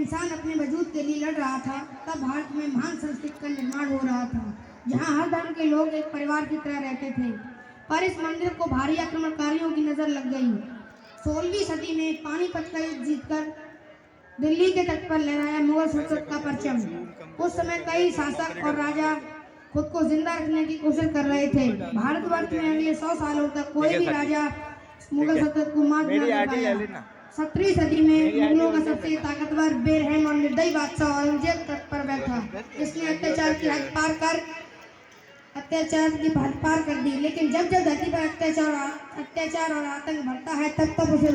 इंसान अपने वजूद के लिए लड़ रहा था, तब भारत में महान संस्कृति का निर्माण हो रहा था, जहाँ हर धर्म के लोग एक परिवार की तरह रहते थे। पर इस मंदिर को भारी आक्रमणकारियों की नजर लग गई। 16वीं सदी में पानीपत का युद्ध जीतकर दिल्ली के तट पर लहराया मुगल सल्तनत का परचम। उस समय कई शासक और राजा खुद को जिंदा रखने की कोशिश कर रहे थे। भारतवर्ष में अगले 100 सालों तक कोई भी राजा मुगल सल्तनत को मात न दे पाया। 17वीं सदी में मुगलों का सबसे ताकतवर, बेरहम और निर्दयी बादशाह औरंगजेब तट पर बैठा। इसने अत्याचार की हद पार कर दी। लेकिन जब जब धरती पर अत्याचार और आतंक बढ़ता है, तब तब उसे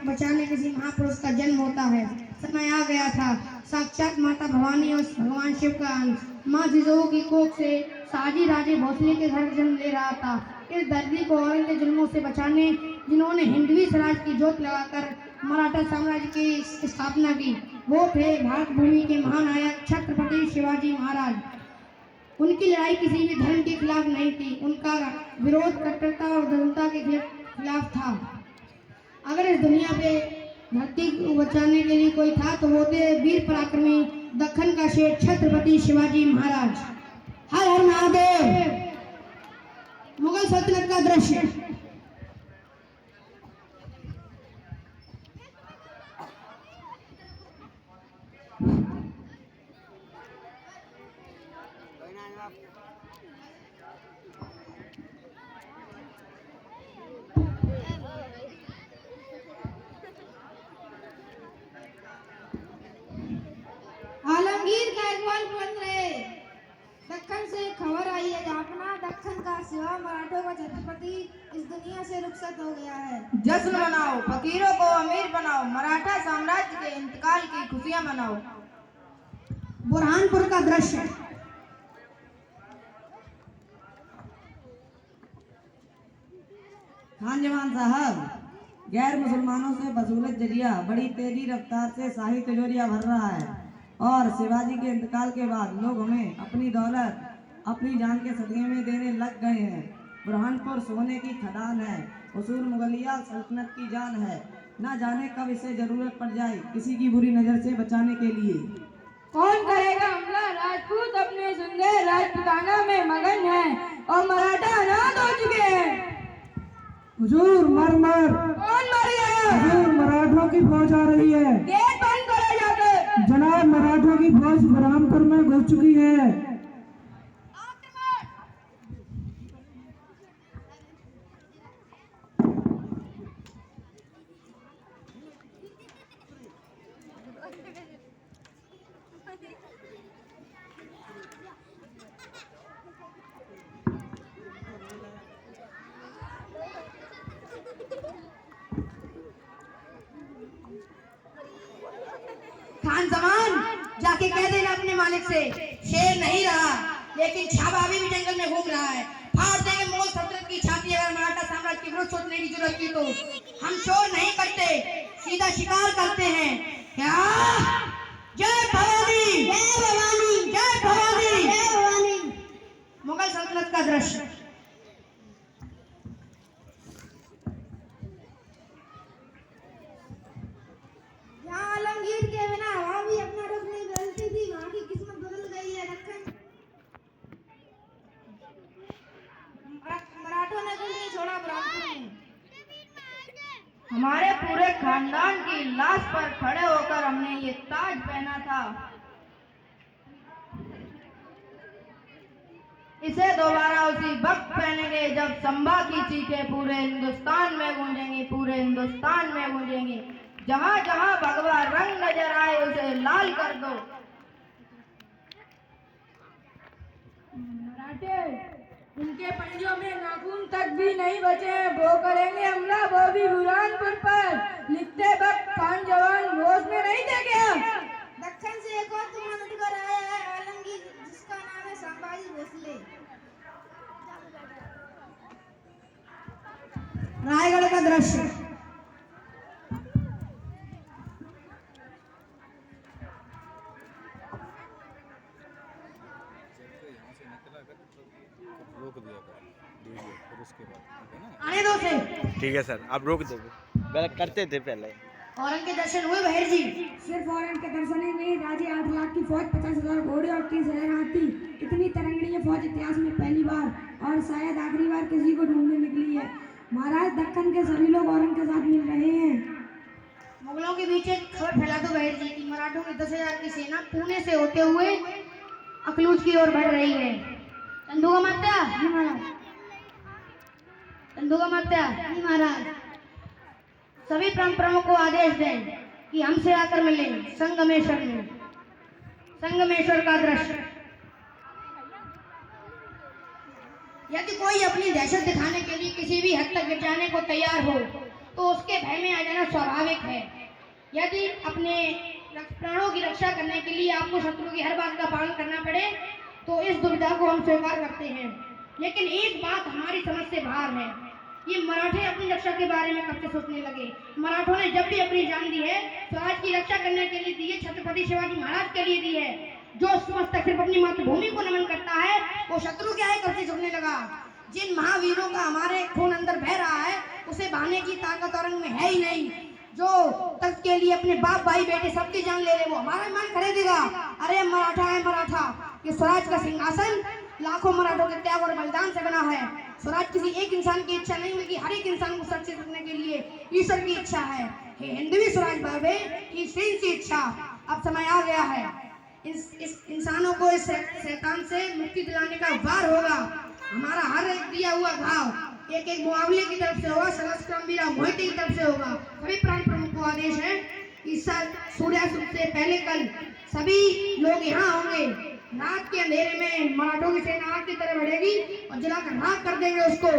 बचाने किसी महापुरुष का जन्म होता है। समय आ गया था। साक्षात माता भवानी और भगवान शिव का अंश माँ जिजो की कोख से शाहजी राजे भोसले के घर जन्म ले रहा था। इस धरती को औरंग के जुल्मों से बचाने जिन्होंने हिंदवी स्वराज की जोत लगाकर मराठा साम्राज्य की स्थापना की, वो थे भारत भूमि के महान नायक छत्रपति शिवाजी महाराज। उनकी लड़ाई किसी भी धर्म के खिलाफ नहीं थी। उनका विरोध कट्टरता और दंता के खिलाफ था। अगर इस दुनिया पे धरती को बचाने के लिए कोई था तो वो थे वीर पराक्रमी दक्कन का शेर छत्रपति शिवाजी महाराज। हर हर महादेव। मुगल सल्तनत का दृश्य। आलमगीर का इकबाल बुलंद रहे। दक्कन से खबर आई है अपना दक्कन का सिवा मराठों का छत्रपति इस दुनिया से रुखसत हो गया है। जश्न मनाओ, फकीरों को अमीर बनाओ, मराठा साम्राज्य के इंतकाल की खुशियां मनाओ। बुरहानपुर का दृश्य। खान जवान साहब, गैर मुसलमानों से वसूलत जरिया बड़ी तेजी रफ्तार से शाही तिजोरिया भर रहा है और शिवाजी के इंतकाल के बाद लोग हमें अपनी दौलत अपनी जान के सदक़े में देने लग गए हैं। बुरहानपुर सोने की खदान है, उसूल मुगलिया सल्तनत की जान है। ना जाने कब इसे जरूरत पड़ जाए किसी की बुरी नजर से बचाने के लिए। कौन करेगा हमला? राजपूत अपने सुंदर राजपुताना में मगन है और मराठा अनाथ हो चुके हैं। हुजूर मर कौन मर गया? हुजूर मराठों की फौज आ रही है। गेट बंद करो जाकर। जनाब, मराठों की फौज बुरहानपुर में घुस चुकी है। खान जमान, जाके कह देना अपने मालिक से शेर नहीं रहा, लेकिन छावा अभी भी जंगल में घूम रहा है। फाड़ देंगे मुगल सल्तनत की छाती अगर मराठा साम्राज्य की विरुद्ध सोचने की जरूरत की तो। हम शोर नहीं करते, सीधा शिकार करते हैं। क्या? जय भवानी, जय भवानी, जय भवानी, जय भवानी। मुगल सल्तनत का दृश्य। आलमगीर के बिना वहाँ भी अपना रुख नहीं बदलती थी, वहाँ की किस्मत बदल गई है। दक्कन मराठों ने कुछ नहीं छोड़ा बुरहानपुर में। हमारे पूरे खानदान की लाश पर खड़े होकर हमने ये ताज पहना था। इसे दोबारा उसी वक्त पहनेंगे जब संभा की चीखें पूरे हिंदुस्तान में गूंजेंगी, पूरे हिंदुस्तान में गूंजेंगी। जहां जहां भगवा रंग नजर आए उसे लाल कर दो। मराठे, उनके पंजों में नाखून तक भी नहीं बचे हैं। वो करेंगे हमला, वो भी बुरहानपुर पर। लिखते वक्त खान जवान होश में नहीं थे क्या? दक्कन से एक और तूफान उठकर आया है आलमगीर, जिसका नाम है संभाजी भोसले। रायगढ़ का दृश्य। रोक दिया वीडियो, फिर उसके बाद आने दो से। ठीक है सर, आप रोक दो। पहले करते थे पहले। औरंग के दर्शन हुए बहर जी? सिर्फ औरंग के दर्शन ही नहीं लाख की फौज, 50,000 घोड़े और 30,000 हाथी। इतनी तरंगीय फौज इतिहास में पहली बार और शायद आखिरी बार किसी को ढूंढने निकली है। महाराज, दक्कन के सभी लोग औरंग के साथ मिल रहे हैं। मुगलों के बीच एक खबर फैला दो बहर जी की मराठों की 10,000 की सेना पुणे से होते हुए अकलूज की ओर बढ़ रही है। चंदूगा मात्या जी महाराज, चंदूगा मात्या जी महाराज, सभी प्रमुख को आदेश दें कि हमसे आकर मिलें संगमेश्वर में। संगमेश्वर का दृश्य, यदि कोई अपनी दहशत दिखाने के लिए किसी भी हद तक गिर जाने को तैयार हो तो उसके भय में आ जाना स्वाभाविक है। यदि अपने प्राणों की रक्षा करने के लिए आपको शत्रु की हर बात का पालन करना पड़े तो इस दुविधा को हम स्वीकार करते हैं। लेकिन एक बात हमारी समझ से बाहर है, ये मराठे अपनी रक्षा के बारे में कब से सोचने लगे? मराठों ने जब भी अपनी जान दी है स्वराज की रक्षा करने के लिए दी है, छत्रपति शिवाजी महाराज के लिए दी है। जो समझता सिर्फ अपनी मातृभूमि को नमन करता है वो शत्रु क्या है कब से झुकने लगा। जिन महावीरों का हमारे खून अंदर बह रहा है उसे बहाने की ताकत औरंग में है ही नहीं। जो तख्त के लिए अपने बाप भाई बेटे सबकी जान ले ले वो हमारा मान खरीदेगा। अरे मराठा है मराठा, ये स्वराज का सिंहासन लाखों मराठों के त्याग और बलिदान से बना है। स्वराज किसी एक इंसान की इच्छा नहीं बल्कि हर एक इंसान को सुरक्षित रखने के लिए ईश्वर की इच्छा है। हे हिंदवी स्वराज भावे की श्रेष्ठ इच्छा। अब समय आ गया है, इस इंसानों को इस शैतान से मुक्ति दिलाने का वार होगा। हमारा हर एक दिया हुआ घाव एक एक मुआवले की तरफ से होगा, सहस्त्रवीरा मोहिते की तरफ से होगा। सभी प्राण प्रमुख को आदेश है कि सूर्यास्त से पहले कल सभी लोग यहाँ होंगे। रात के अंधेरे में मराठों की सेना आग की तरह बढ़ेगी और जलाकर राख कर देंगे उसको।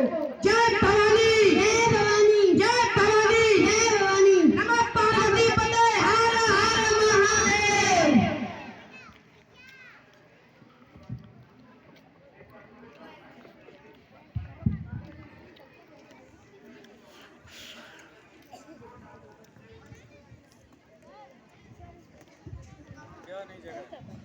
जय भवानी, जय भवानी, जय भवानी, जय भवानी, नमः पार्वती पते, हर हर महादेव। क्या नहीं जगह